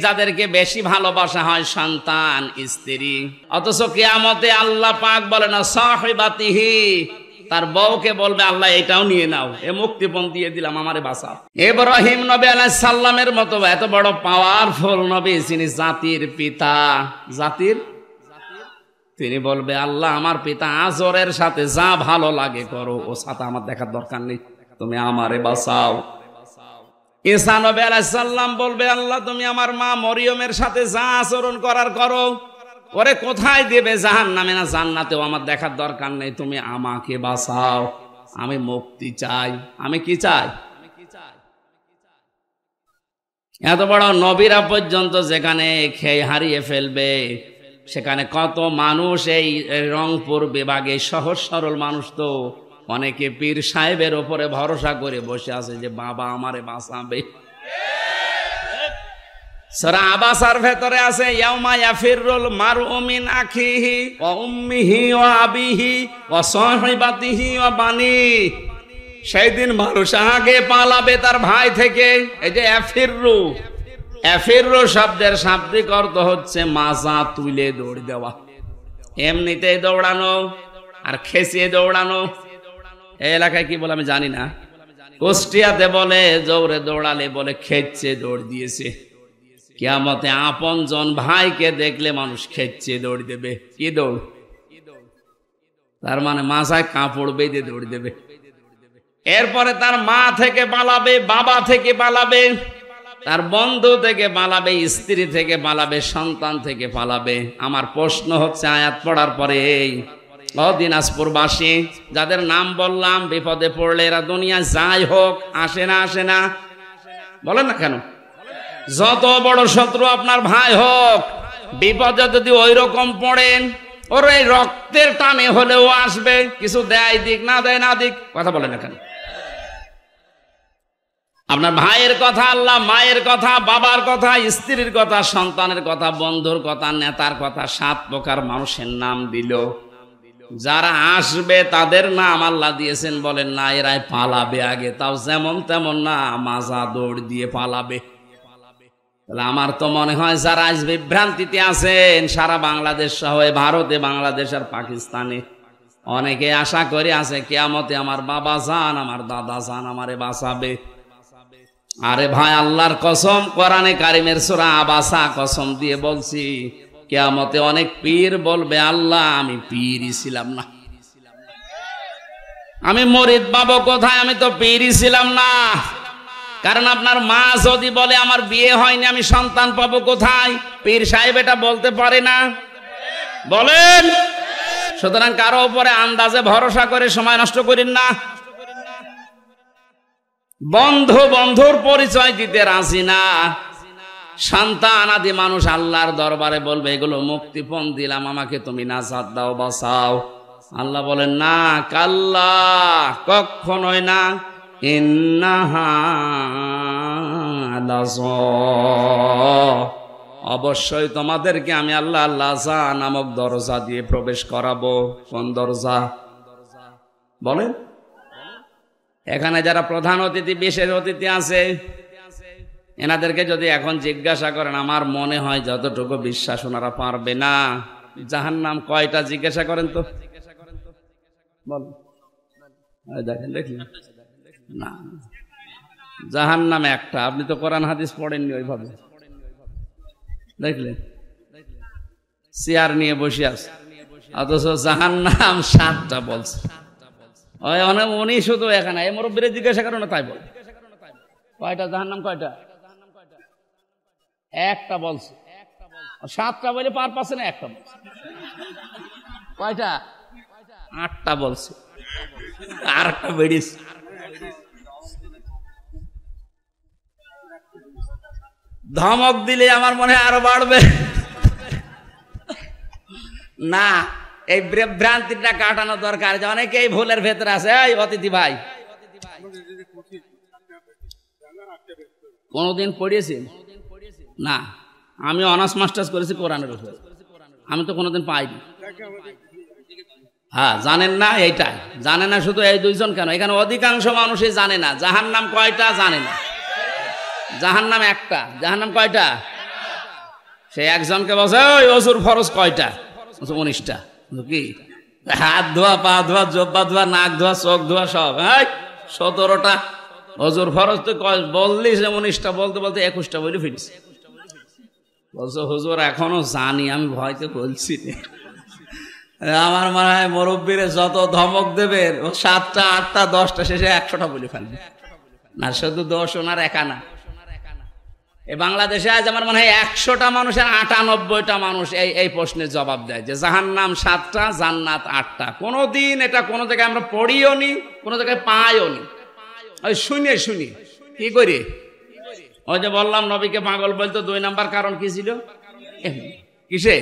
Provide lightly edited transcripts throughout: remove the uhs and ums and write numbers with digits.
যাদেরকে বেশি ভালোবাসা হয় সন্তান, স্ত্রী, অথচ কিয়ামতে আল্লাহ পাক বলে না সাহিবাতিহি, তার বউকে বলবে আল্লাহ এটাও নিয়ে নাও, এ মুক্তিপণ দিয়ে দিলাম, আমারে বাঁচাও। ইব্রাহিম নবী আলাইহিস সালামের মতো এত বড় পাওয়ারফুল নবী, যিনি জাতির পিতা, জাতির তিনি বলবে আল্লাহ আমার পিতা আজরের সাথে যা ভালো লাগে করো, ও সাথে আমার দেখার দরকার নেই, তুমি আমারে বাঁচাও। ঈসা নবী আলাইহিস সালাম বলবে আল্লাহ তুমি আমার মা মরিয়মের সাথে যা আচরণ করার করো, ওরে কোথায় দেবে জাহান্নামে না জান্নাতেও আমার দেখার দরকার নেই, তুমি আমাকে বাঁচাও, আমি মুক্তি চাই। আমি কি চাই? এত বড় নবীরা পর্যন্ত যেখানে খেয়ে হারিয়ে ফেলবে, সেখানে কত মানুষ এই রংপুর বিভাগে সহজ সরল মানুষ তো অনেকে পীর সাহেবের উপরে ভরসা করে বসে আছে যে বাবা আমারে বাঁচাবে। সূরা আবাসার ভেতরে আছে ইয়াউমা ইয়াফিরুল মারউ মিন আখিহি ওয়া উম্মিহি ওয়া আবিহি ওয়া সাহিবাতিহি ওয়া বানি। সেই দিন মানুষ আগে পালাবে তার ভাই থেকে। এই যে ইয়াফিরু, ইয়াফিরু শব্দের শাব্দিক অর্থ হচ্ছে মাজা তুলে দৌড় দেওয়া, এমনিতেই দৌড়ানো আর খেসিয়ে দৌড়ানো। এই এলাকায় কি বলে আমি জানি না, কুষ্টিয়াতে বলে জোরে দৌড়ালে বলে খেচ্ছে দৌড় দিয়েছে। কিয়ামতে আপনজন ভাইকে দেখলে মানুষ খেচ্ছে দৌড় দেবে। কি দৌড়? তার মানে মাথায় কাপড় বেঁধে দৌড় দেবে। এরপরে তার মা থেকে পালাবে, বাবা থেকে পালাবে, তার বন্ধু থেকে পালাবে, স্ত্রী থেকে পালাবে, সন্তান থেকে পালাবে। আমার প্রশ্ন হচ্ছে আয়াত পড়ার পরে এই দিনাজপুরবাসী যাদের নাম বললাম বিপদে পড়লে এরা দুনিয়া যাই হোক আসে না, আসে না? বলেন না কেন? যত বড় শত্রু আপনার ভাই হোক, বিপদে যদি ওই রকম পড়েন, ওর এই রক্তের টানে হলেও আসবে, কিছু দেয় দিক না দেয় না দিক। কথা বলেন না কেন? আপনার ভাইয়ের কথা আল্লাহ, মায়ের কথা, বাবার কথা, স্ত্রীর কথা, সন্তানের কথা, বন্ধুর কথা, নেতার কথা, 7 প্রকার মানুষের নাম দিল। যারা আসবে তাদের নাম আল্লাহ দিয়েছেন, বলেন না এরাই পালাবে আগে, তাও যেমন তেমন না, মাজা দৌড় দিয়ে পালাবে। তাহলে আমার তো মনে হয় যারা আজ বিভ্রান্তিতে আছেন সারা বাংলাদেশ সহ ভারতে, বাংলাদেশ আর পাকিস্তানে, অনেকে আশা করে আছে কিয়ামতে আমার বাবা জান, আমার দাদা জান আমারে বাঁচাবে। আরে ভাই আল্লাহর কসম, কোরআনে কারিমের সূরা আবাসা কসম দিয়ে বলছি, কিয়ামতে অনেক পীর বলবে আল্লাহ আমি পীরই ছিলাম না, আমি মুরিদ পাবো কোথায়, আমি তো পীরই ছিলাম না। কারণ আপনার মা যদি বলে আমার বিয়ে হয়নি, আমি সন্তান পাবো কোথায়? পীর সাহেব এটা বলতে পারে না, বলেন? সুতরাং কারো উপরে আন্দাজে ভরসা করে সময় নষ্ট করেন না। বন্ধু বন্ধুর পরিচয় দিতে রাজি না, সন্তান আদি মানুষ আল্লাহর দরবারে বলবে এগুলো মুক্তিপণ দিলাম, আমাকে তুমি নাজাত দাও, বাঁচাও। আল্লাহ বলেন না, কাল্লা, কখনোই না, ইন্নাহা লাযা, অবশ্যই তোমাদেরকে আমি আল্লাহ লাযা নামক দরজা দিয়ে প্রবেশ করাবো। কোন দরজা বলেন? এখানে যারা প্রধান অতিথি, বিশেষ অতিথি আছে, এনাদেরকে যদি এখন জিজ্ঞাসা করেন, আমার মনে হয় যতটুকু বিশ্বাস ওনারা পারবে না। জাহান্নাম কয়টা জিজ্ঞাসা করেন তো, বলেন? দেখেন, দেখলেন না, জাহান্নাম একটা। আপনি তো কোরআন হাদিস পড়েননি ওইভাবে, দেখলেন? চেয়ার নিয়ে বসে আছে, অথচ জাহান্নাম 7টা বলছে। উনি শুধু এখানে এই মুরব্বীরে জিজ্ঞাসা করেন না, তাই বল কয়টা জাহান্নাম, কয়টা? একটা বলছে। 7টা বলে পার পাচ্ছে না, একটা বলছে। কয়টা? 8টা বলছে, আর একটা বেরিয়েছে। ধমক দিলে আমার মনে হয় আরো বাড়বে না। এই ভ্রান্তিটা কাটানো দরকার, যে অনেকেই ভুলের ভেতরে আছে। এই অতিথি ভাই, কোনদিন পড়িয়েছি না? আমি অনার্স মাস্টার্স করেছি কোরআনের উপর, আমি তো কোনোদিন পাইনি। হ্যাঁ, জানেন না, এইটাই জানে না। শুধু এই 2 জন কেন, এখানে অধিকাংশ মানুষই জানে না জাহান্নাম কয়টা, জানে না। জাহান্নাম একটা। জাহান্নাম কয়টা? সে একজনকে বলছে ওই অজুর ফরজ কয়টা? 19টা। কি হাত ধোয়া, পা ধোয়া, জব্বা ধোয়া, নাক ধোয়া, চোখ ধোয়া সব 17টা অজুর ফরজ। তুই বললি যে 19টা, বলতে বলতে 21টা বলে ফিরিস। বলছো হুজুর এখনো জানি, আমি ভয়তে বলছি আমার মনে হয় মুরব্বীরে যত ধমক দেবেন ও 7টা 8টা 10টা শেষে 100টা বলে ফেলবে। না শুধু 10 ওনার একা না, এই বাংলাদেশে আজ আমার মনে হয় 100টা মানুষের 98টা মানুষ এই প্রশ্নের জবাব দেয় যে জাহান্নাম 7টা, জান্নাত 8টা। কোনোদিন এটা কোনো জায়গায় আমরা পড়িও নি, কোনো জায়গায় পাইও নি, ওই শুনে কি করি। ওই যে বললাম নবীকে পাগল বলতো, 2 নাম্বার কারণ কি ছিল? কিসে?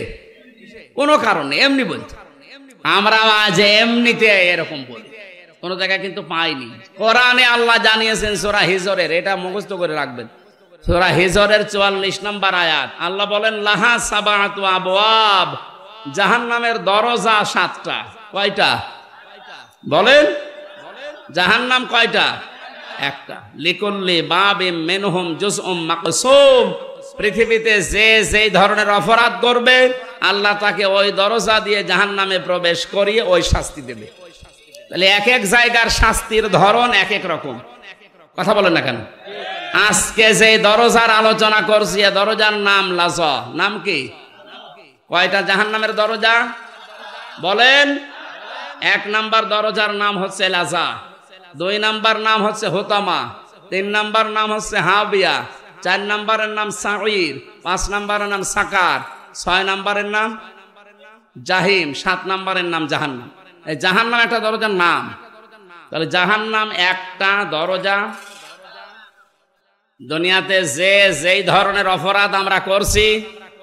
কোনো কারণ নেই, এমনি বলতো। আমরা আজ এমনিতে এরকম বলি, কোন জায়গায় কিন্তু পাইনি। কোরআনে আল্লাহ জানিয়েছেন সূরা হিজরের, এটা মুখস্থ করে রাখবেন, সূরা হিজরের 44 নম্বর আয়াত। আল্লাহ বলেন লাহা সাবাতু আবওয়াব, জাহান্নামের দরজা 7টা। কয়টা বলেন? জাহান্নাম কয়টা? একটা। লিকুল্লি বাবিম মিনহুম জুজউম মাকসুম, পৃথিবীতে যে যেই ধরনের অপরাধ করবে আল্লাহ তাকে ওই দরজা দিয়ে জাহান্নামে প্রবেশ করিয়ে ওই শাস্তি দেবে। তাহলে এক এক জায়গার শাস্তির ধরন এক এক রকম। কথা বলেন না কেন? আজকে যে দরজার আলোচনা করছি, দরজার নাম লাজা। নাম কি? কয়টা জাহান্নামের দরজা বলেন? 1 নাম্বার দরজার নাম হচ্ছে লাজা, 2 নাম্বার নাম হচ্ছে হোতামা, 3 নাম্বার নাম হচ্ছে হাবিয়া, 4 নাম্বারের নাম সাঈর, 5 নাম্বারের নাম সাকার, 6 নাম্বারের নাম জাহিম, 7 নাম্বারের নাম জাহান্নাম। এই জাহান্নাম একটা দরজার নাম। তাহলে জাহান্নাম একটা দরজা। দুনিয়াতে যে যেই ধরনের অপরাধ আমরা করছি,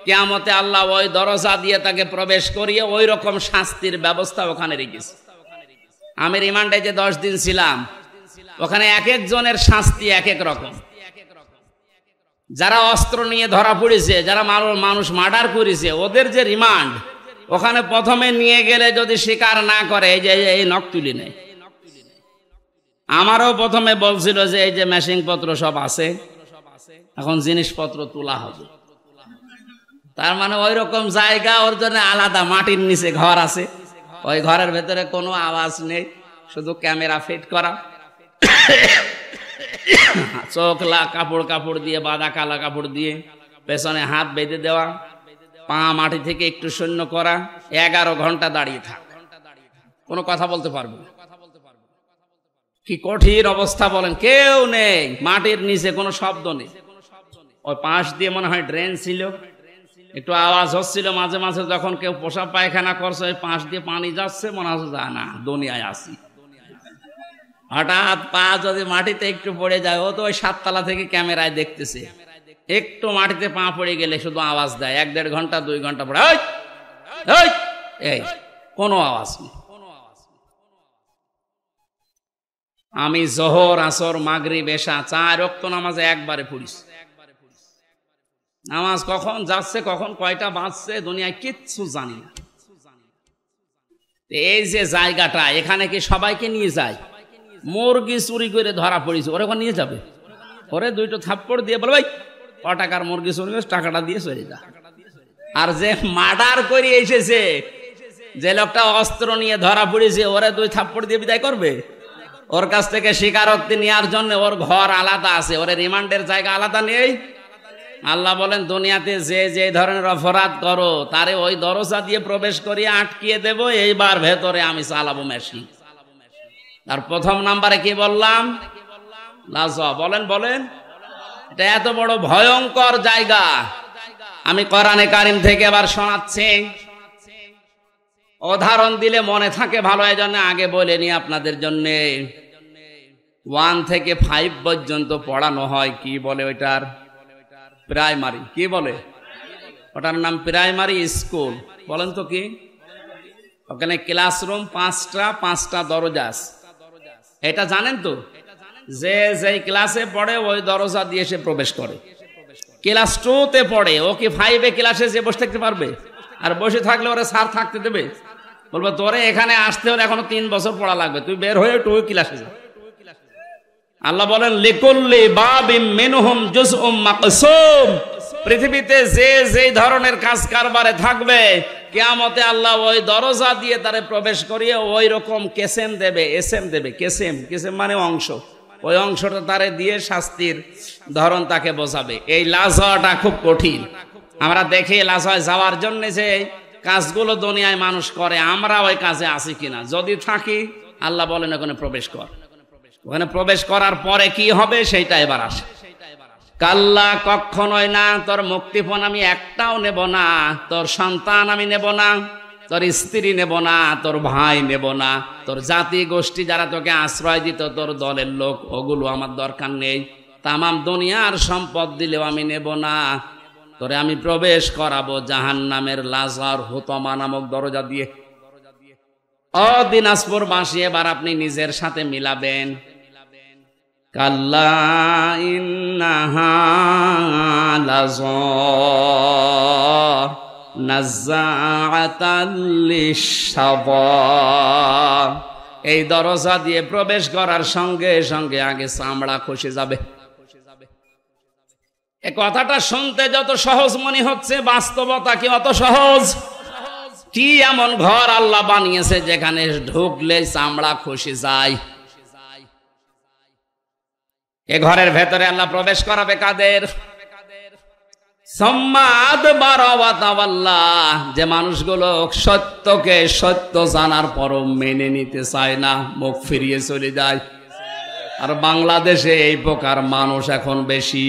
কিয়ামতে আল্লাহ ওই দরজা দিয়ে তাকে প্রবেশ করিয়ে ওই রকম শাস্তির ব্যবস্থা ওখানে রেখেছে। আমি রিমান্ডে যে 10 দিন ছিলাম, ওখানে এক একজনের শাস্তি এক এক রকম। যারা অস্ত্র নিয়ে ধরা পড়েছে, যারা মানুষ মার্ডার করেছে, ওদের যে রিমান্ড, ওখানে প্রথমে নিয়ে গেলে যদি স্বীকার না করে এই যে এই নখ তুলি নেয়। আমারও প্রথমে বলছিল যে এই যে মেশিং পত্র সব আছে, এখন জিনিসপত্র তোলা হবে। তার মানে ওই রকম জায়গা, ওর জন্য আলাদা মাটির নিচে ঘর আছে, ওই ঘরের ভেতরে কোনো আওয়াজ নেই, শুধু ক্যামেরা ফিট করা, চোখ কাপড় দিয়ে বাঁধা, কালা কাপড় দিয়ে, পেছনে হাত বেঁধে দেওয়া, পা মাটি থেকে একটু শূন্য করা, 11 ঘন্টা দাঁড়িয়ে থাক, কোনো কথা বলতে পারবে? কি কঠিন অবস্থা বলেন। কেউ নেই, মাটির নিচে কোনো শব্দ নেই। ওই পাশ দিয়ে মনে হয় ড্রেন ছিল, একটু আওয়াজ হচ্ছিল মাঝে মাঝে, যখন কেউ পোশাক পায়খানা করছে ওই পাশ দিয়ে পানি যাচ্ছে, মনে হচ্ছে যায় না দুনিয়ায় আসি। হঠাৎ পা যদি মাটিতে একটু পড়ে যায়, ও তো ওই 7 তলা থেকে ক্যামেরায় দেখতেছে, একটু মাটিতে পা পড়ে গেলে শুধু আওয়াজ দেয়, 1-1.5 ঘন্টা 2 ঘন্টা পরে এই কোনো আওয়াজ নেই। আমি জোহর, আসর, মাগরিব, এশা 4 ওয়াক্ত নামাজে একবারে পড়িস। নামাজ কখন যাচ্ছে, কখন কয়টা বাজছে, দুনিয়ায় কিচ্ছু জানি না। এই যে জায়গাটা, এখানে কি সবাইকে নিয়ে যায়? মুরগি চুরি করে ধরা পড়েছে, ওরা ওখানে নিয়ে যাবে, ওরে 2টো থাপ্পড় দিয়ে বলে ভাই ক টাকার মুরগি চুরি করে টাকাটা দিয়ে চলে যা। আর যে মার্ডার করে এসেছে, যে লোকটা অস্ত্র নিয়ে ধরা পড়েছে, ওরে 2 থাপ্পড় দিয়ে বিদায় করবে? ওর কাছ থেকে স্বীকারোক্তি নেওয়ার জন্য ওর ঘর আলাদা আছে, ওর রিমান্ডের জায়গা আলাদা নেই। আল্লাহ বলেন দুনিয়াতে যে যে ধরনের অপরাধ করো তারে ওই দরজা দিয়ে প্রবেশ করিয়ে আটকিয়ে দেব, এইবার ভেতরে আমি চালাবো মেশিন। আর 1 নাম্বারে কি বললাম? লাজা। বলেন এটা এত বড় ভয়ঙ্কর জায়গা। আমি কোরআনে কারিম থেকে এবার শোনাচ্ছি, উদাহরণ দিলে মনে থাকে ভালো, এই জন্য আগে বলে নি আপনাদের জন্য। 1 থেকে 5 পর্যন্ত পড়ানো হয়, কি বলে ওইটার? প্রাইমারি। কি বলে ওটার নাম? Primary school. বলেন তো কি? ওখানে ক্লাসরুম 5টা দরজা আছে, এটা জানেন তো? যে যেই ক্লাসে পড়ে ওই দরজা দিয়ে সে প্রবেশ করে। ক্লাস 2তে পড়ে, ও কি 5 ক্লাসে যে বসে থাকতে পারবে? আর বসে থাকলে ওরা স্যার থাকতে দেবে? বলবো তোরে এখানে আসতে হলে এখনো 3 বছর পড়া লাগবে, তুই বের হয়ে 2 ক্লাসে যা। আল্লাহ বলেন লিকুল্লি বাবিম মিনহুম জুজউম মাকসুম, পৃথিবীতে যে যেই ধরনের কাজ কারবারে থাকবে, কিয়ামতে আল্লাহ ওই দরজা দিয়ে তারে প্রবেশ করিয়ে ওই রকম কেসেম দেবে, এসএম দেবে। কেসেম মানে অংশ, ওই অংশটা তারে দিয়ে শাস্তির ধরন তাকে বোঝাবে। এই লাশ হওয়াটা খুব কঠিন। আমরা দেখি লাশ হয় যাওয়ার জন্য যে কাজগুলো দুনিয়ায় মানুষ করে, আমরা ওই কাজে আছি কিনা। যদি থাকি, আল্লাহ বলেন ওখানে প্রবেশ কর। ওখানে প্রবেশ করার পরে কি হবে সেইটা এবার আসে। কাল্লা, কখনোই না। তোর মুক্তিপণ আমি একটাও নেব না, তোর সন্তান আমি নেব না, তোর স্ত্রী নেব না, তোর ভাই নেব না, তোর জাতি গোষ্ঠী যারা তোকে আশ্রয় দিত, তোর দলের লোক, ওগুলো আমার দরকার নেই। তামাম দুনিয়ার সম্পদ দিলেও আমি নেব না। তোরে আমি প্রবেশ করাবো জাহান্নামের লাজার হুতমা নামক দরজা দিয়ে। ও দিনাজপুরবাসী, এবার আপনি নিজের সাথে মিলাবেন। কাল্লা ইন্নাহা লাযা নাযাআতাল লিশশাওয়া। এই দরজা দিয়ে প্রবেশ করার সঙ্গে সঙ্গে আগে চামড়া খসে যাবে। এই কথাটা শুনতে যত সহজ মনে হচ্ছে, বাস্তবতা কি অত সহজ? কি এমন ঘর আল্লাহ বানিয়েছে যেখানে ঢুকলে চামড়া খসে যায়? এ ঘরের ভেতরে আল্লাহ প্রবেশ করাবে কাদের? যে মানুষগুলো সত্যকে সত্য জানার পরও মেনে নিতে চায় না, মুখ ফিরিয়ে চলে যায়। আর বাংলাদেশে এই প্রকার মানুষ এখন বেশি।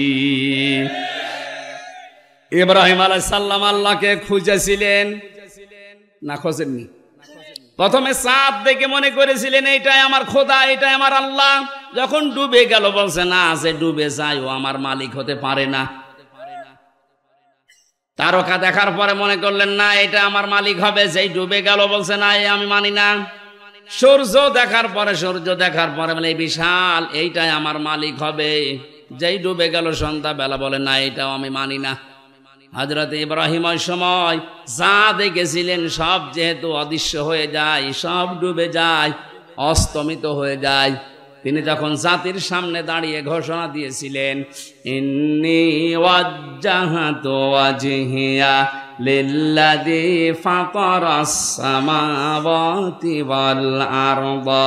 ইব্রাহিম আলাইহিস সালাম আল্লাহকে খুঁজেছিলেন না, খোঁজেননি? প্রথমে চাঁদ দেখে মনে করেছিলেন এইটাই আমার খোদা, এটাই আমার আল্লাহ। যখন ডুবে গেল বলছে না, যে ডুবে যায় ও আমার মালিক হতে পারে না। তারকা দেখার পরে মনে করলেন না, এটা আমার মালিক হবে। যেই ডুবে গেল বলছে না, এই আমি মানি না। সূর্য দেখার পরে মানে বিশাল, এইটাই আমার মালিক হবে। যেই ডুবে গেল সন্ধ্যা বেলা বলে না, এইটাও আমি মানি না। হযরত ইব্রাহিম ওই সময় যা দেখেছিলেন সব যেহেতু অদৃশ্য হয়ে যায়, সব ডুবে যায়, অস্তমিত হয়ে যায়। তিনি যখন জাতির সামনে দাঁড়িয়ে ঘোষণা দিয়েছিলেন, ইন্নী ওয়াজ্জাহাতু ওয়াজহিয়া লিল্লাযী ফাতারাস সামাওয়াতি ওয়াল আরদা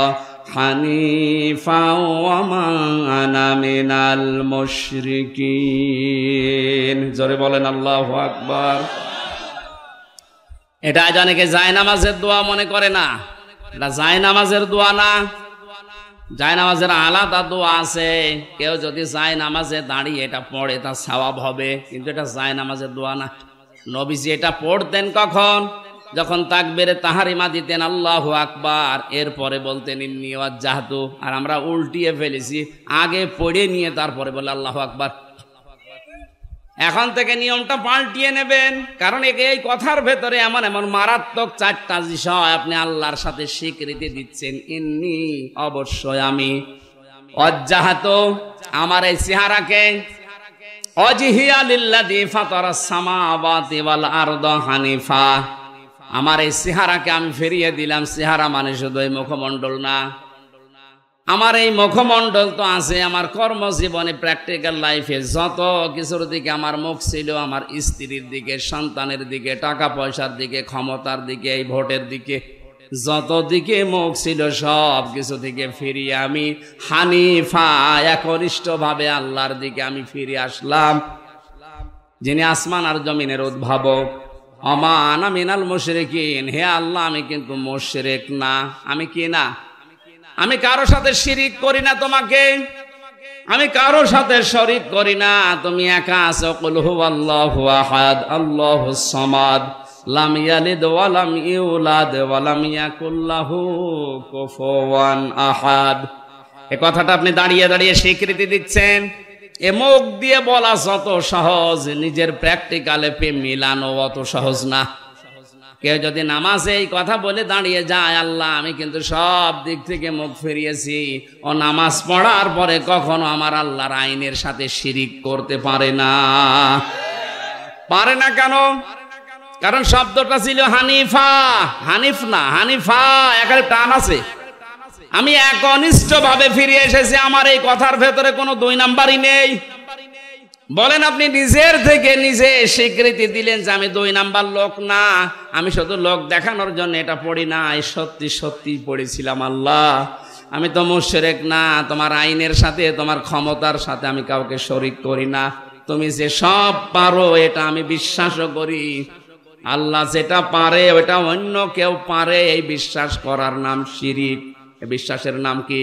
হানিফা ওয়া মা আনা মিনাল মুশরিকিন। জোরে বলেন আল্লাহু আকবার। এটা অনেকে জায়নামাজের দোয়া মনে করে না। এটা জায়নামাজের দোয়া না, জায়নামাজের আলাদা দোয়া আছে। কেউ যদি জায়নামাজে দাঁড়িয়ে এটা পড়ে তার সওয়াব হবে, কিন্তু এটা জায়নামাজের দোয়া না। নবীজি এটা পড়তেন কখন? যখন তাকবীরে তাহরিমা দিতেন আল্লাহু আকবার, এরপরে বলতেন ইন্নী ওয়াজ্জাহতু। আর আমরা উল্টিয়ে ফেলেছি, আগে পড়ে নিয়ে তারপরে বলে আল্লাহু আকবার। এখন থেকে নিয়মটা পাল্টিয়ে নেবেন, কারণ এই কথার ভেতরে এমন এমন মারাত্মক চারটা বিষয় আপনি আল্লাহর সাথে স্বীকৃতি দিচ্ছেন। ইন্নী, অবশ্যই আমি, ওয়াজ্জাহতু, আমার এই চেহারাকে, ওয়াজহিয়া লিল্লাযী ফাতারাস সামাওয়াতি ওয়াল আরদা হানিফা, আমার এই চেহারাকে আমি ফিরিয়ে দিলাম। চেহারা মানে শুধু এই মুখমণ্ডল না, আমার এই মুখমণ্ডল তো আছে আমার কর্মজীবনে, প্র্যাকটিক্যাল লাইফে যত কিছুর দিকে আমার মুখ ছিল, আমার স্ত্রীর দিকে, সন্তানের দিকে, টাকা পয়সার দিকে, ক্ষমতার দিকে, এই ভোটের দিকে, যত দিকে মুখ ছিল সব কিছু থেকে ফিরিয়ে আমি হানিফা, একনিষ্ঠভাবে আল্লাহর দিকে আমি ফিরে আসলাম, যিনি আসমান আর জমিনের উদ্ভাবক। ওমা আনা মিনাল মুশরিকিন, হে আল্লাহ আমি কিন্তু মুশরিক না। আমি কি না? আমি কারোর সাথে শিরিক করি না তোমাকে, আমি কারোর সাথে শরীক করি না। তুমি একা আছো। কুল হুয়াল্লাহু আহাদ আল্লাহুস সামাদ লাম ইয়ালিদ ওয়া লাম ইউলাদ ওয়া লাম ইয়াকুল লাহু কুফুওয়ান আহাদ। এই কথাটা আপনি দাঁড়িয়ে দাঁড়িয়ে স্বীকৃতি দিচ্ছেন। এ মুখ দিয়ে বলা যত সহজ, নিজের প্র্যাকটিক্যালে মিলানো অত সহজ না। কেউ যদি নামাজে এই কথা বলে দাঁড়িয়ে যায়, আল্লাহ আমি কিন্তু সব দিক থেকে মুখ ফিরিয়েছি, ও নামাজ পড়ার পরে কখনো আমার আল্লাহর আইনের সাথে শিরিক করতে পারে না। পারে না কেন? কারণ শব্দটা ছিল হানিফা, হানিফ না হানিফা, এখানে টান আছে। আমি একনিষ্ঠ ভাবে ফিরে এসেছি, আমার এই কথার ভেতরে কোনো দুই নাম্বারই নেই। বলেন আপনি নিজের থেকে নিজে স্বীকৃতি দিলেন যে আমি 2 নাম্বার লোক না, আমি শুধু লোক দেখানোর জন্য এটা পড়ি না, সত্যি সত্যি পড়েছিলাম আল্লাহ আমি তো মুশরিক না, তোমার আইনের সাথে তোমার ক্ষমতার সাথে আমি কাউকে শরীক করি না, তুমি যে সব পারো এটা আমি বিশ্বাসও করি, আল্লাহ যেটা পারে ওটা অন্য কেউ পারে, এই বিশ্বাস করার নাম শিরিক। এই বিশ্বাসের নাম কি?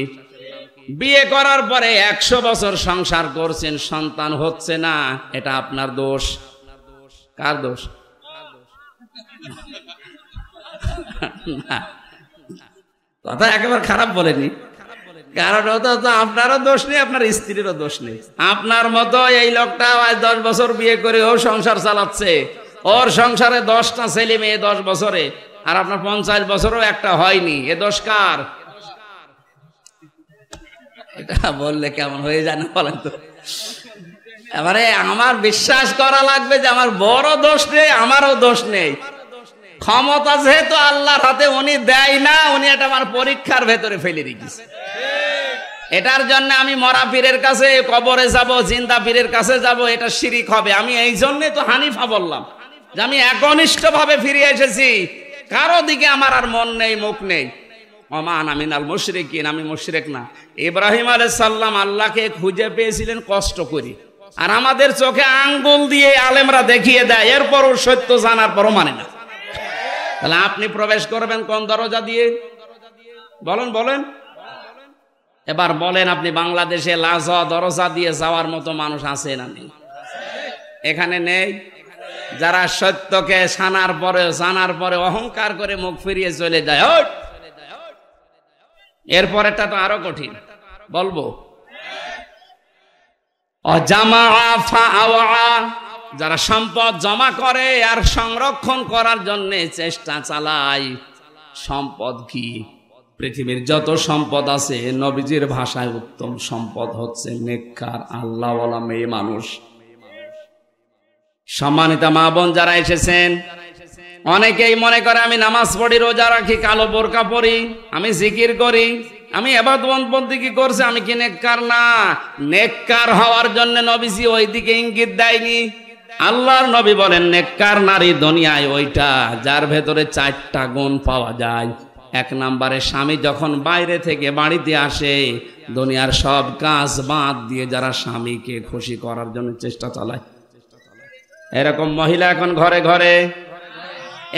বিয়ে করার পরে 100 বছর সংসার করছেন, সন্তান হচ্ছে না, এটা আপনার দোষ। কার দোষ? কথা একেবারে খারাপ বলেনি, কারণ ওটা তো আপনারও দোষ নেই, আপনার স্ত্রীরও দোষ নেই। আপনার মতো এই লোকটা 10 বছর বিয়ে করে ও সংসার চালাচ্ছে, ওর সংসারে 10টা ছেলে মেয়ে 10 বছরে, আর আপনার 50 বছরও একটা হয়নি, এ দোষ কার? এটা বললে কেমন হয়ে যায় না বলেন তো? এবারে আমার বিশ্বাস করা লাগবে যে আমার বড় দোষ নেই, আমারও দোষ নেই। ক্ষমতা যেহেতু আল্লাহর হাতে, উনি দেয় না, উনি এটা আমার পরীক্ষার ভেতরে ফেলে রেখেছে। এটার জন্য আমি মরা পীরের কাছে কবরে যাব, জিন্দা পীরের কাছে যাব, এটা শিরিক হবে। আমি এই জন্যে তো হানিফা বললাম যে আমি একনিষ্ঠ ভাবে ফিরে এসেছি, কারো দিকে আমার আর মন নেই, মুখ নেই। ওমান আমিনাল মুশরিকিন, আমি মুশরিক না। ইব্রাহিম আলাইহিস সালাম আল্লাহকে খুঁজে পেয়েছিলেন কষ্ট করে, আর আমাদের চোখে আঙ্গুল দিয়ে আলেমরা দেখিয়ে দেয়, এরপরও সত্য জানার পরও মানে না। তাহলে আপনি প্রবেশ করবেন কোন দরজা দিয়ে? বলেন বলেন, এবার বলেন আপনি বাংলাদেশে লাজা দরজা দিয়ে যাওয়ার মতো মানুষ আছে না নেই? এখানে নেই। যারা সত্যকে জানার পরে অহংকার করে মুখ ফিরিয়ে চলে যায়। এরপরেরটা তো আরো কঠিন, বলবো। যারা সম্পদ জমা করে আর সংরক্ষণ করার জন্য চেষ্টা চালায়। সম্পদ কি? পৃথিবীর যত সম্পদ আছে, নবীজির ভাষায় উত্তম সম্পদ হচ্ছে নেককার আল্লাহওয়ালা মেয়ে মানুষ। সম্মানিত মা বোন যারা এসেছেন, অনেকেই মনে করে আমি নামাজ পড়ি, রোজা রাখি, কালো বোরকা পরি, আমি জিকির করি, আমি ইবাদত বন্দেগী করছি, আমি কি নেককার? না, নেককার হওয়ার জন্য নবীজি ওই দিকে ইঙ্গিত দেয়নি। আল্লাহর নবী বলেন নেককার নারী দুনিয়ায় ওইটা যার ভেতরে 4টা গুণ পাওয়া যায়। 1 নম্বরে স্বামী যখন বাইরে থেকে বাড়িতে আসে, দুনিয়ার সব কাজ বাদ দিয়ে যারা স্বামীকে খুশি করার জন্য চেষ্টা চালায়, এরকম মহিলা এখন ঘরে ঘরে।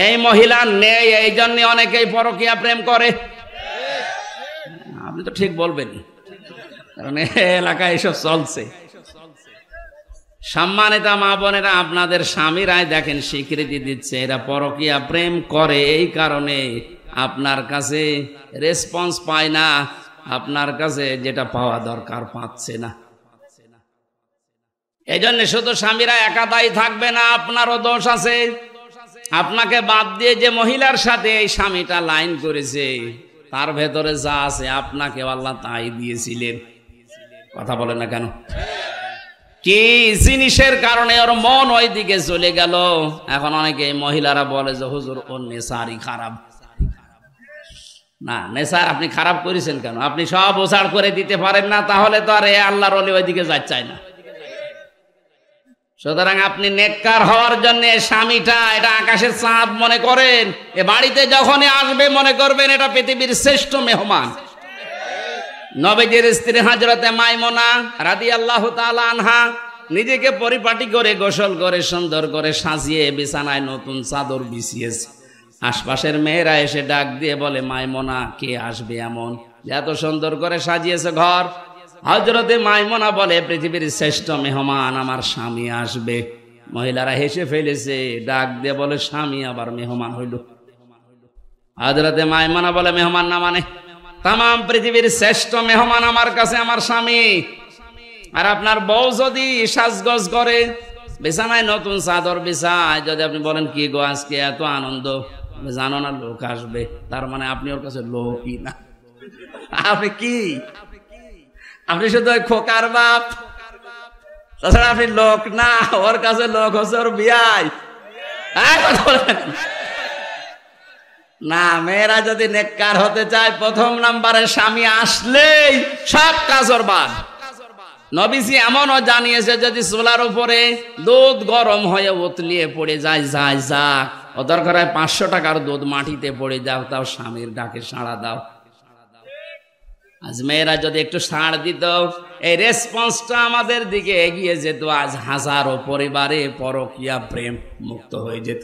এই মহিলা নেই, এই জন্য অনেকেই পরকীয়া প্রেম করে। আপনি তো ঠিক বলবেন, কারণ এলাকায় এসব চলছে। সম্মানিত মা বোনেরা, আপনাদের স্বামীরাই দেখেন স্বীকৃতি দিচ্ছে এরা পরকীয়া প্রেম করে, এই কারণে আপনার কাছে রেসপন্স পায় না, আপনার কাছে যেটা পাওয়া দরকার পাচ্ছে না। এই জন্য শুধু স্বামীরা একা দায়ী থাকবে না, আপনারও দোষ আছে। আপনাকে বাদ দিয়ে যে মহিলার সাথে এই স্বামীটা লাইন করেছে, তার ভেতরে যা আছে আপনাকে আল্লাহ তাই দিয়েছিলেন। কথা বলে না কেন? কি জিনিসের কারণে ওর মন ওই দিকে চলে গেল? এখন অনেকে মহিলারা বলে যে হুজুর ওর নেশারই খারাপ। না, নেশার আপনি খারাপ করেছেন কেন? আপনি সব ওছাড় করে দিতে পারেন না, তাহলে তো আর আল্লাহর ওলি ওই দিকে যাচ্ছে চায় না। সুতরাং আপনি নেককার হওয়ার জন্য স্বামীটা এটা আকাশের চাঁদ মনে করেন, এ বাড়িতে যখনই আসবে মনে করবেন এটা পৃথিবীর শ্রেষ্ঠ মেহমান। নবীজির স্ত্রী হযরতে মাইমুনা রাদিয়াল্লাহু তাআলা আনহা নিজেকে পরিপাটি করে গোসল করে সুন্দর করে সাজিয়ে বিছানায় নতুন চাদর বিছিয়েছে। আশপাশের মেয়েরা এসে ডাক দিয়ে বলে, মাইমুনা কে আসবে এমন এত সুন্দর করে সাজিয়েছে ঘর? হযরতে মাইমুনা বলে, পৃথিবীর শ্রেষ্ঠ মেহমান আমার স্বামী আসবে। মহিলারা হেসে ফেলেছে, ডাক দিয়ে বলে, স্বামী আবার মেহমান হইল? হযরতে মাইমুনা বলে, মেহমান না মানে তাম পৃথিবীর শ্রেষ্ঠ মেহমান আমার কাছে আমার স্বামী। আর আপনার বউ যদি সাজগোজ করে, বিছানায় নতুন চাদর বিছায়, যদি আপনি বলেন কি গো আজকে এত আনন্দ, জানো না লোক আসবে, তার মানে আপনি ওর কাছে লোকই না। আপনি কি? আপনি শুধু ওই খোকার বাপ, তাছাড়া আপনি লোক না। ওর কাছে লোক হচ্ছে ওর বিয়াই। না, মেয়েরা যদি নেককার হতে চায়, প্রথম নাম্বারে স্বামী আসলেই সব কাজ ওর বাদ। নবীজি এমনও জানিয়েছে যদি চুলার উপরে দুধ গরম হয়ে উতলিয়ে পড়ে যায় যাক, ও দরকার হয় 500 টাকার দুধ মাটিতে পড়ে যাও, তাও স্বামীর ডাকে সাড়া দাও। আজ মেয়েরা যদি একটু সাড় দিত, এই রেসপন্সটা আমাদের দিকে এগিয়ে যেত, আজ হাজারো পরিবারে পরকীয়া প্রেম মুক্ত হয়ে যেত।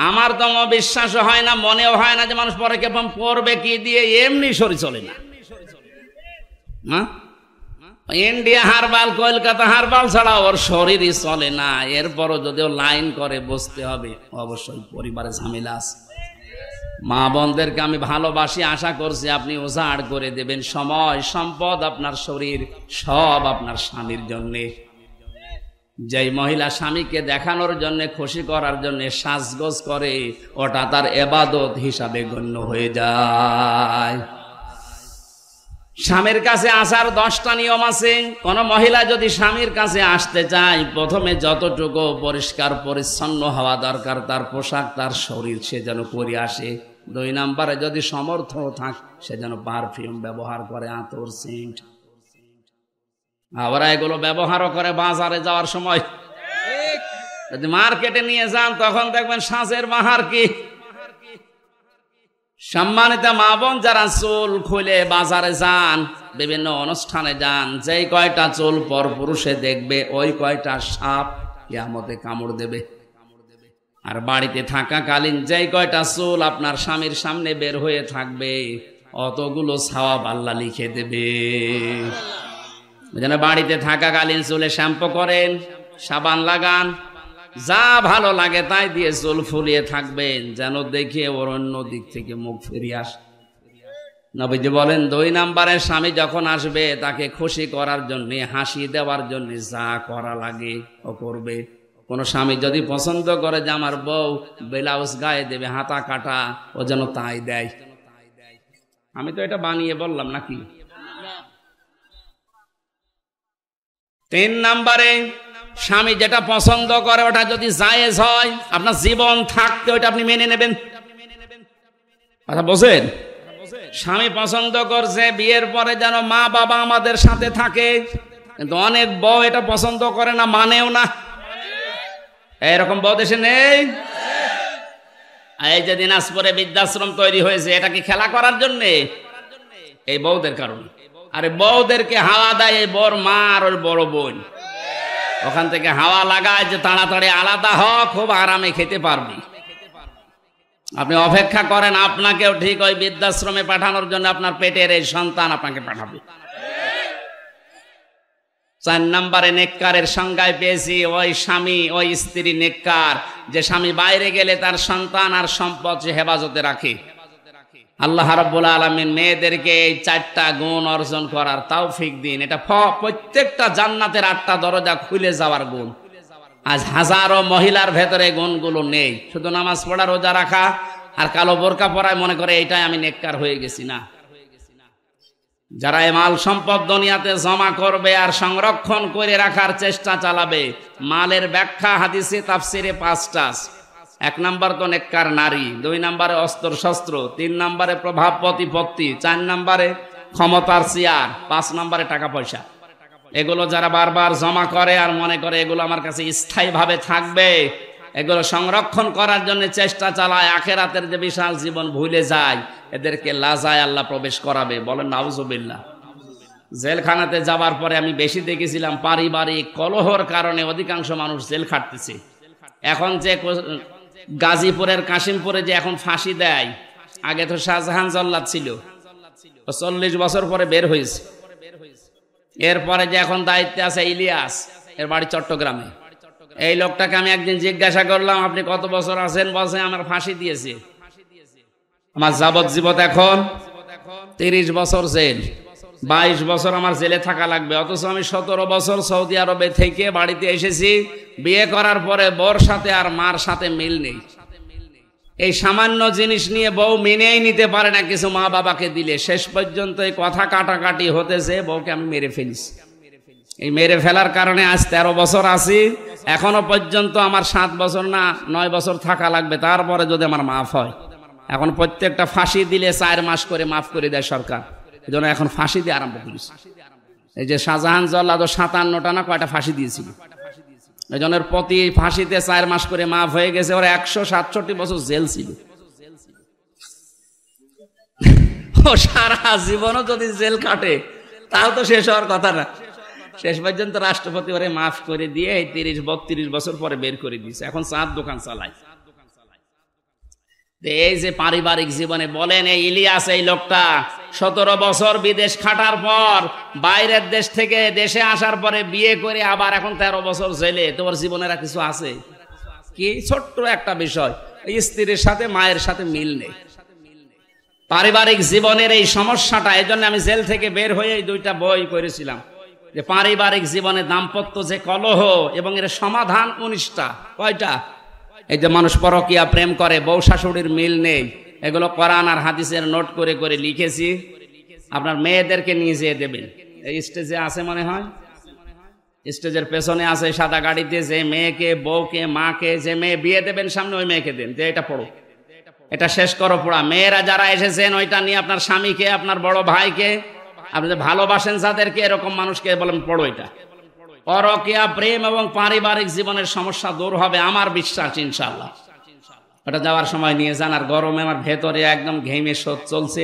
আমার তো বিশ্বাস হয় না, মনেও হয় না যে মানুষ পরকীয়া প্রেম করবে কি দিয়ে, এমনি শরীর চলে না। ইন্ডিয়া হারবাল, কলকাতা হারবাল ছাড়া ওর শরীরই চলে না। এরপরও যদিও লাইন করে বসতে হবে, অবশ্যই পরিবারে ঝামেলা আছে। মা বোনদেরকে আমি ভালোবাসি, আশা করছি আপনি উজাড় করে দেবেন সময়, সম্পদ, আপনার শরীর, সব আপনার স্বামীর জন্যে। যেই মহিলা স্বামীকে দেখানোর জন্য, খুশি করার জন্য সাজগোজ করে, ওটা তার ইবাদত হিসাবে গণ্য হয়ে যায়। স্বামীর কাছে আসার 10টা নিয়ম আছে। কোন মহিলা যদি স্বামীর কাছে আসতে চায়, প্রথমে যতটুকু পরিষ্কার পরিচ্ছন্ন হওয়া দরকার তার পোশাক, তার শরীর, সে যেন পরে আসে। 2 নম্বরে যদি সমর্থ থাকে, সে যেন পারফিউম ব্যবহার করে, আতর, সেন্ট। আবার এগুলো ব্যবহারও করে বাজারে যাওয়ার সময়। যদি মার্কেটে নিয়ে যান, তখন দেখবেন সাজের বাহার কি। সম্মানিত মা বোন, যারা চুল খুলে বাজারে যান, বিভিন্ন অনুষ্ঠানে যান, যেই কয়টা চুল পর পুরুষে দেখবে, ওই কয়টা সাপ কিয়ামতে কামড় দেবে। আর বাড়িতে থাকাকালীন যেই কয়টা চুল আপনার স্বামীর সামনে বের হয়ে থাকবে, অতগুলো সওয়াব আল্লাহ লিখে দেবে। যেন বাড়িতে থাকাকালীন চুলে শ্যাম্পু করেন, সাবান লাগান, যা ভালো লাগে তাই দিয়ে চুল ফুলিয়ে থাকবেন, যেন দেখে ওর অন্য দিক থেকে মুখ ফিরিয়ে আসে। নবীজি বলেন 2 নম্বরে স্বামী যখন আসবে, তাকে খুশি করার জন্য, হাসি দেওয়ার জন্য যা করা লাগে ও করবে। কোন স্বামী যদি পছন্দ করে যে আমার বউ ব্লাউজ গায়ে দেবে, হাতা কাটা, ও যেন তাই দেয়। আমি তো এটা বানিয়ে বললাম নাকি? 3 নম্বরে স্বামী যেটা পছন্দ করে, ওটা যদি জায়েজ হয়, আপনার জীবন থাকতে ওইটা আপনি মেনে নেবেন। কথা বোঝেন? স্বামী পছন্দ করছে বিয়ের পরে যেন মা বাবা আমাদের সাথে থাকে, কিন্তু অনেক বউ এটা পছন্দ করে না, মানেও না। এরকম বউ দেশে নেই? এই যে দিনাজপুরে বৃদ্ধাশ্রম তৈরি হয়েছে, এটা কি খেলা করার জন্যে? এই বউদের কারণে। আরে বউদেরকে হাওয়া দেয় এই বড় মা আর ওর বড় বোন, ওখান থেকে হাওয়া লাগায় যে তাড়াতাড়ি আলাদা হ, খুব আরামে খেতে পারবি। আপনি অপেক্ষা করেন, আপনাকেও ঠিক ওই বৃদ্ধাশ্রমে পাঠানোর জন্য আপনার পেটের এই সন্তান আপনাকে পাঠাবে। 4 নম্বরে নেককারের সংজ্ঞায় পেয়েছি, ওই স্বামী, ওই স্ত্রী নেককার, যে স্বামী বাইরে গেলে তার সন্তান আর সম্পদ সে হেফাজতে রাখে। আল্লাহ রাব্বুল আলামিন মেয়েদেরকে এই 4টা গুণ অর্জন করার তৌফিক দিন। এটা প্রত্যেকটা জান্নাতের 8টা দরজা খুলে যাওয়ার গুণ। আজ হাজারো মহিলার ভেতরে গুণগুলো নেই, শুধু নামাজ পড়া, রোজা রাখা আর কালো বোরকা পরায় মনে করে এইটাই আমি নেককার হয়ে গেছি। না, যারা এই মাল সম্পদ দুনিয়াতে জমা করবে আর সংরক্ষণ করে রাখার চেষ্টা চালাবে, মালের ব্যাখ্যা হাদিসে তাফসিরে 5টা। 1 নম্বর তো নেককার নারী, 2 নম্বরে অস্ত্র শস্ত্র, 3 নম্বরে প্রভাব প্রতিপত্তি, 4 নম্বরে ক্ষমতার চেয়ার, 5 নম্বরে টাকা পয়সা। এগুলো যারা বারবার জমা করে আর মনে করে এগুলো আমার কাছে স্থায়ীভাবে থাকবে, এগুলো সংরক্ষণ করার জন্য চেষ্টা চালায়, আখেরাতের যে বিশাল জীবন ভুলে যায়, এদেরকে লাজায় আল্লাহ প্রবেশ করাবে। বলেন নাউজুবিল্লাহ। জেলখানাতে যাবার পরে আমি বেশি দেখেছিলাম পারিবারিক কলহর কারণে অধিকাংশ মানুষ জেল খাটতেছে। এখন যে গাজীপুরের কাশিমপুরে যে এখন ফাঁসি দেয়, আগে তো শাহজাহান জল্লাদ ছিল, 40 বছর পরে বের হয়েছে। এরপরে যে এখন দায়িত্বে আছে ইলিয়াস, এর বাড়ি চট্টগ্রামে। এই লোকটাকে আমি একদিন জিজ্ঞাসা করলাম, আপনি কত বছর আছেন? বলছে আমার ফাঁসি দিয়েছে, আমার যাবজ্জীবন এখন 30 বছর জেল, 22 বছর আমার জেলে থাকা লাগবে। অথচ আমি 17 বছর সৌদি আরবে থেকে বাড়িতে এসেছি। বিয়ে করার পরে বউর সাথে আর মার সাথে মিল নেই। এই সামান্য জিনিস নিয়ে বউ মেনেই নিতে পারে না কিছু মা বাবাকে দিলে। শেষ পর্যন্ত এই কথা কাটাকাটি হতেছে, বউকে আমি মেরে ফেলিস। এই মেরে ফেলার কারণে আজ 13 বছর আছি, এখনো পর্যন্ত আমার 7 বছর না 9 বছর থাকা লাগবে, তারপরে যদি আমার মাফ হয়। এখন প্রত্যেকটা ফাঁসি দিলে 4 মাস করে মাফ করে দেয় সরকার, এজন্য এখন ফাঁসি দিয়ে আরম্ভ করেছে। এই যে শাহজাহান জল্লাদ 57টা না কয়টা ফাঁসি দিয়েছিল, এজনের প্রতি ফাঁসিতে 4 মাস করে মাফ হয়ে গেছে। ওরা 167 বছর জেল ছিল। ও সারা জীবনও যদি জেল কাটে তাও তো শেষ হওয়ার কথা না। শেষ পর্যন্ত রাষ্ট্রপতি ওরে মাফ করে দিয়ে 30-32 বছর পরে বের করে দিয়েছে। এখন চার দোকান চালায়। এই যে পারিবারিক জীবনে বলেন, এই ইলিয়াস এই লোকটা 17 বছর বিদেশ খাটার পর বাইরের দেশ থেকে দেশে আসার পরে বিয়ে করে আবার এখন 13 বছর জেলে। তোমার জীবনের কিছু আছে কি? ছোট্ট একটা বিষয়, স্ত্রীর সাথে মায়ের সাথে মিল নেই। পারিবারিক জীবনের এই সমস্যাটা, এই জন্য আমি জেল থেকে বের হয়ে এই 2টা বই করেছিলাম যে পারিবারিক জীবনে দাম্পত্য যে কলহ এবং এর সমাধান 19টা। কয়টা? এই যে মানুষ পরকীয়া প্রেম করে, বউ শাশুড়ির মিল নেই, এগুলো কোরআন আর হাদিসের নোট করে করে লিখেছি। আপনার মেয়েদেরকে নিয়ে যেয়ে দেবেন। এই স্টেজে আছে মনে হয়, স্টেজের পেছনে আছে সাদা গাড়িতে। যে মেয়েকে, বউকে, মাকে, যে মেয়ে বিয়ে দেবেন সামনে, ওই মেয়েকে দেন যে এটা পড়ো, এটা শেষ করো পড়া। মেয়েরা যারা এসেছেন ওইটা নিয়ে আপনার স্বামীকে, আপনার বড় ভাইকে, আপনি যে ভালোবাসেন যাদেরকে, এরকম মানুষকে বলেন পড়ো এটা। পরকীয়া প্রেম এবং পারিবারিক জীবনের সমস্যা দূর হবে আমার বিশ্বাস, ইনশাআল্লাহ। ওটা যাওয়ার সময় নিয়ে যান। আর গরমে আমার ভেতরে একদম ঘেমে শোধ চলছে।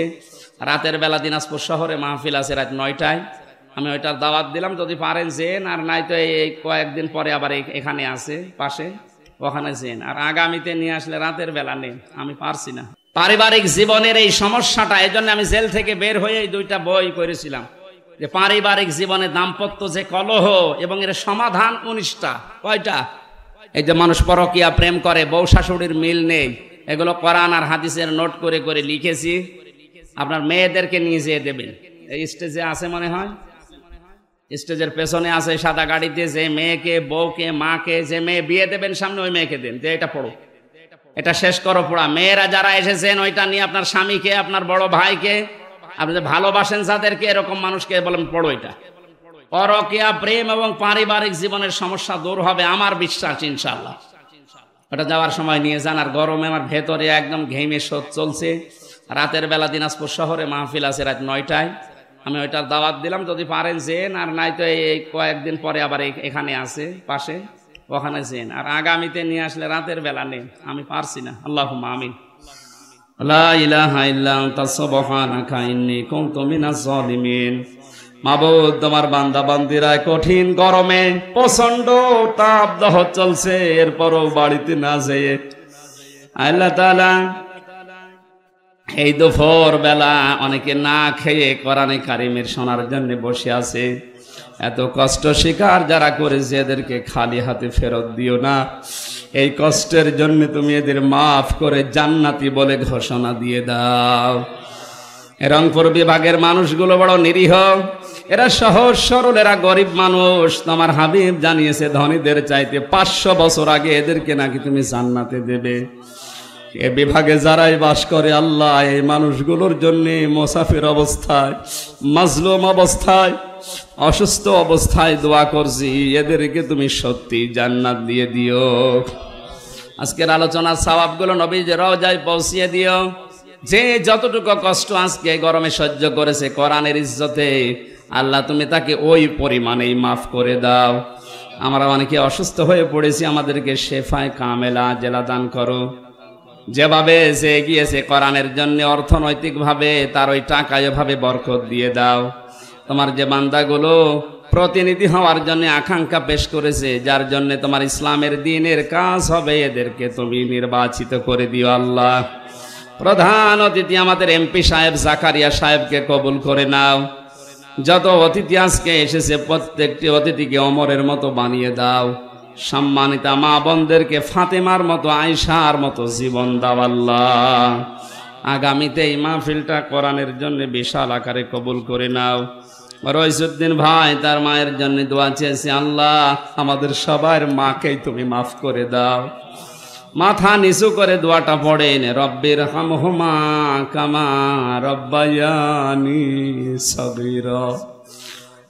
রাতের বেলা দিনাজপুর শহরে মাহফিল আছে রাত 9টায়। আমি ওইটার দাওয়াত দিলাম, যদি পারেন যেন, আর নাই তো এই কয়েকদিন পরে আবার এখানে আছে পাশে, ওখানে যেন। আর আগামীতে নিয়ে আসলে রাতের বেলা নেই, আমি পারছি না। পারিবারিক জীবনের এই সমস্যাটা, এই জন্য আমি জেল থেকে বের হয়ে এই 2টা বই করেছিলাম যে পারিবারিক জীবনে দাম্পত্য যে কলহ এবং এর সমাধান 19টা। কয়টা? এই যে মানুষ পরকীয়া প্রেম করে, বউ শাশুড়ির মিল নেই, এগুলো কোরআন আর হাদিসের নোট করে করে লিখেছি। আপনার মেয়েদেরকে নিয়ে যেয়ে দেবেন। এই স্টেজে আছে মনে হয়, স্টেজের পেছনে আছে সাদা গাড়িতে। যে মেয়েকে, বউকে, মাকে, যে মেয়ে বিয়ে দেবেন সামনে, ওই মেয়েকে দেন যে এটা পড়ো, এটা শেষ করো পড়া। মেয়েরা যারা এসেছেন ওইটা নিয়ে আপনার স্বামীকে, আপনার বড় ভাইকে, আপনি যে ভালোবাসেন যাদেরকে, এরকম মানুষকে বলেন পড়ো এটা। পরকীয়া প্রেম এবং পারিবারিক জীবনের সমস্যা দূর হবে আমার বিশ্বাস, ইনশাআল্লাহ। ওটা যাওয়ার সময় নিয়ে যান। আর গরমে আমার ভেতরে একদম ঘেমে শোধ চলছে। রাতের বেলা দিনাজপুর শহরে মাহফিল আছে রাত 9টায়। আমি ওইটার দাওয়াত দিলাম, যদি পারেন যেন, আর নাই তো এই কয়েকদিন পরে আবার এখানে আছে পাশে, ওখানে যেন। আর আগামীতে নিয়ে আসলে রাতের বেলা নেই, আমি পারছি না। আল্লাহুম্মা আমিন। লা ইলাহা ইল্লা আনতা সুবহানাকা ইন্নী কুনতু মিনাজ জালিমিন। মাবুদ, তোমার বান্দা বান্দিরা কঠিন গরমে প্রচন্ড তাপদাহ চলছে, এরপরও বাড়িতে না যেয়ে আল্লাহ তাআলা এই দুপুর বেলা অনেকে না খেয়ে কোরআনে কারিমের শোনার জন্য বসে আছে। এত কষ্ট স্বীকার যারা করেছে এদেরকে খালি হাতে ফেরত দিও না। এই কষ্টের জন্য তুমি এদের মাফ করে জান্নাতি বলে ঘোষণা দিয়ে দাও। রংপুর বিভাগের মানুষগুলো বড় নিরীহ, এরা সহজ সরল, এরা গরিব মানুষ। তোমার হাবিব জানিয়েছে ধনীদের চাইতে 500 বছর আগে এদেরকে নাকি তুমি জান্নাতে দেবে। এ বিভাগে যারাই বাস করে আল্লাহ, এই মানুষগুলোর জন্য মুসাফির অবস্থায়, মাজলুম অবস্থায়, অসুস্থ অবস্থায় দোয়া করছি, এদেরকে তুমি সত্যি জান্নাত দিয়ে দিও। আজকের আলোচনার সওয়াবগুলো নবীর রওজায় পৌঁছিয়ে দিও। যে যতটুকু কষ্ট আজকে গরমে সহ্য করেছে কোরআনের ইজ্জতে, আল্লাহ তুমি তাকে ওই পরিমাণেই মাফ করে দাও। আমরা অনেকে অসুস্থ হয়ে পড়েছি, আমাদেরকে শেফায়ে কামেলা জেলা দান করো। যেভাবে সে এগিয়েছে কোরআনের জন্য অর্থনৈতিকভাবে, তার ওই টাকায় এভাবে বরকত দিয়ে দাও। তোমার যে বান্দাগুলো প্রতিনিধি হওয়ার জন্য আকাঙ্ক্ষা পেশ করেছে, যার জন্য তোমার ইসলামের দ্বীনের কাজ হবে, এদেরকে তুমি নির্বাচিত করে দিও আল্লাহ। প্রধান অতিথি আমাদের এমপি সাহেব জাকারিয়া সাহেবকে কবুল করে নাও। যত অতিথি আজকে এসেছে প্রত্যেকটি অতিথিকে ওমরের মতো বানিয়ে দাও। সম্মানিতা মা বোনদেরকে ফাতেমার মতো, আয়েশার মতো জীবন দাও আল্লাহ। আগামীতে এই মাহফিলটা কোরআনের জন্য বিশাল আকারে কবুল করে নাও। রইসুদ্দিন ভাই তার মায়ের জন্য দোয়া চেয়েছে, আল্লাহ আমাদের সবার মাকেই তুমি মাফ করে দাও। মাথা নিচু করে দোয়াটা পড়েন, রব্বির হামহুমা কামা রব্বায়ানি সগীরা।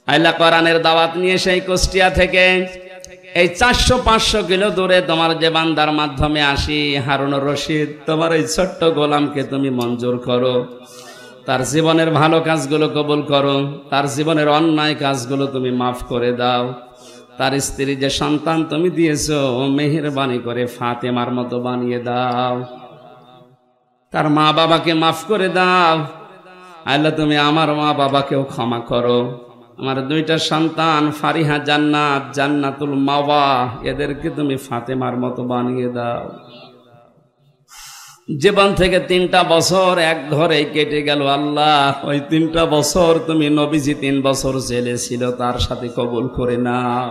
আল্লাহ কোরআনের দাওয়াত নিয়ে সেই কুষ্টিয়া থেকে এই 400-500 কিলো দূরে তোমার যে বান্দার মাধ্যমে আসি, হারুনুর রশিদ, তোমার এই ছোট্ট গোলামকে তুমি মঞ্জুর করো। তার জীবনের ভালো কাজগুলো কবুল করো, তার জীবনের অন্যায় কাজগুলো তুমি মাফ করে দাও। তার স্ত্রী যে সন্তান তুমি দিয়েছো, মেহেরবানি করে ফাতেমার মতো বানিয়ে দাও। তার মা বাবাকে মাফ করে দাও। আল্লাহ তুমি আমার মা বাবাকেও ক্ষমা করো। আমার দুইটা সন্তান ফারিহা জান্নাত, জান্নাতুল মাওয়া, এদেরকে তুমি ফাতেমার মতো বানিয়ে দাও। জীবন থেকে 3টা বছর এক ঘরে কেটে গেল আল্লাহ, ওই 3টা বছর তুমি নবীজি 3 বছর জেলে ছিল, তার সাথে কবুল করে নাও।